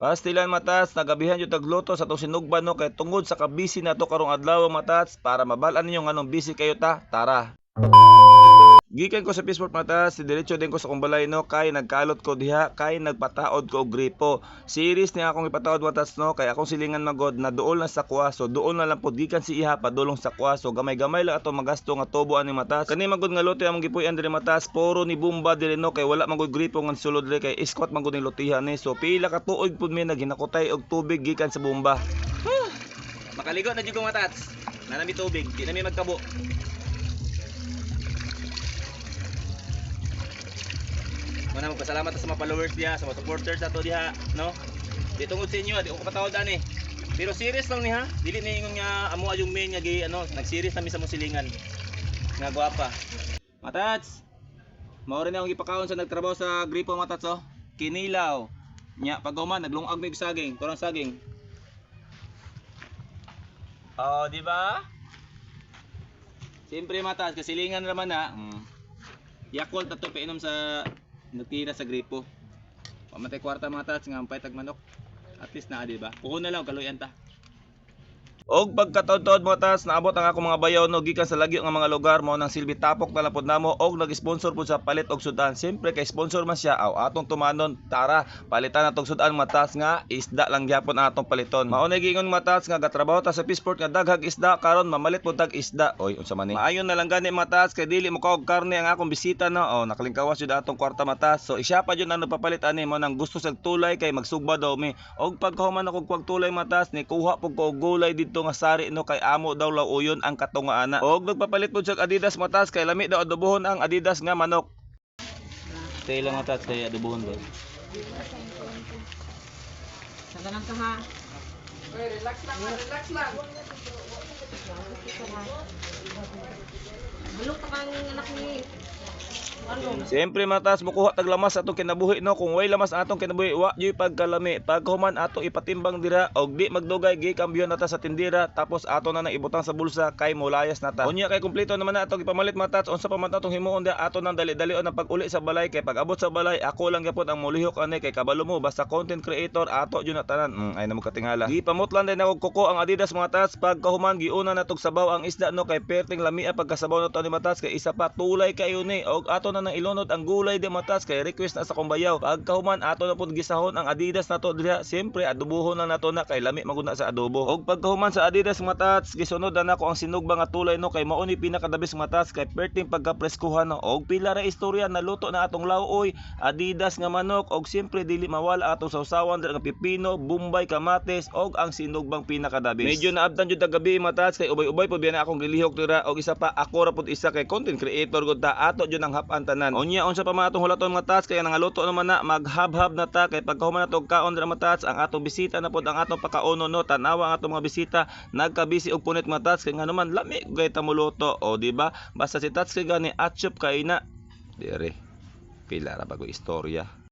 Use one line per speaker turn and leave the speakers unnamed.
Pastilan matats, nagabihan yung tagluto sa itong sinugban no, kay tungod sa kabisi na to karong adlaw matats, para mabalaan ninyo nga anong busy kayo ta, tara. Gikan ko sa Peaceport matas, diretso din ko sa kumbalay no, kay nagkalot ko diha, kay nagpataod ko og gripo. Series niya akong ipataod matas no, kay akong silingan magod na duol na sa kuwaso, duol na lang pod gikan si iha padulong sa kuwaso, gamay-gamay lang ato magasto nga tubo ani matas. Kani magod nga lote among gipuy-an diri matas, puro ni bumba diri no, kay wala magod gripo nga sulod diri, kay iskwat magod ni lotihan ni. So pila ka tuig pud mi naghinakutay og tubig gikan sa bomba.
Makaligo na jud ko matats. Nanami tubig, di na mi magkabo. Mana magpasalamat sa mga followers diha, sa mga supporters ato diha, no? Di tungod sa inyo, di ko patawad ani. Pero serious lang ni ha. Dili na ingon nga amo yung main nga gi ano, nag-series na mi sa mong silingan. Nga gwapa. Matats. Mao rin akong ipakaon sa nagtrabaho sa gripo matats oh. Kinilaw. Nya paghuman naglungag mig saging, kurang saging. Oh, di ba? Siyempre matats, kasilingan naman na. Yakult ato painom sa nagtira sa gripo. Pamatay kwarta mga tats nga ampay tag manok. At least na di ba? Kuho na lang kaluyan ta.
Og pagkataod-taod mo tas naabot ang akong mga bayaw no gikan sa lagyo nga mga lugar mo nang silbi tapok na lapod namo og nag-sponsor pud sa palit og sudan. Siyempre kay sponsor man siya aw atong tumanon tara palitan natong sudan matas nga isda lang gyapon ang atong paliton. Mao na giingon matas nga gatrabaho ta sa Peaceport nga daghag isda karon mamalit pud tag isda. Oy unsa man ni? Maayon na lang gani matas kay dili mo kaog karne ang akong bisita no. Oh nakalingkawas jud atong kwarta matas. So isya pa jud ang nagpapalit ani mo nang gusto sa tulay kay magsugba daw mi. Og pagkahuman ako kuwag tulay matas ni kuha pud ko og gulay didto nga sari no kay amo daw lauyon ang katungaana. Og nagpapalit pud sa Adidas matas kay lami daw adobohon ang Adidas nga manok.
Tay lang matats kay adobohon ba.
Saka lang ka ha.
Relax lang, relax lang.
Bulok pa kang anak ni. Ano?
Siyempre matas mukuha tag lamas atong kinabuhi no kung way lamas atong kinabuhi wa joy pagkalami paghuman ato ipatimbang dira og di magdugay gikambyo nata sa tindira tapos ato na nang ibutang sa bulsa kay molayas nata. Unya kay kumpleto naman na atong ipamalit matas unsa pa man atong himuon da ato nang dali-dalion ang pag-uli sa balay kay pag abot sa balay ako lang gyapon ang mulihok ani kay kabalo mo basta content creator ato jud na tanan. Ay namo katingala. Gipamutlan din ako kuko ang Adidas matas pagkahuman giuna natog sabaw ang isda no kay perting lamia pagkasabaw nato ni matas kay isa pa tulay kayo ni og ato na nang ilunod ang gulay di matas kay request na sa kumbayaw pagkahuman ato na pud gisahon ang Adidas nato diha siyempre adobohon lang nato na kay lami magud na sa adobo og pagkahuman sa Adidas matas gisunod na nako ang sinugba nga tulay no kay mao ni pinakadabis matas kay perting pagkapreskuhan no og pila ra istorya naluto na atong laoy Adidas nga manok og siyempre dili mawala atong sausawan dira nga pipino bumbay kamates og ang sinugbang pinakadabis. Medyo naabtan jud gabi matas kay ubay-ubay pud biya na akong gilihok dira og isa pa ako ra pud isa kay content creator gud ta ato jud ang hapan tanan. Unya unsa pa man atong hulaton mga tats kay nangaluto naman na maghab-hab na ta kay pagkahuman nato og kaon dira mga tats ang atong bisita na pod ang atong pakauno no tanawa ang atong mga bisita nagkabisi og punit mga tats kay nganuman lami gay ta muluto o di ba basta si tats kay gani atchop kay na dire pila ra bago istorya.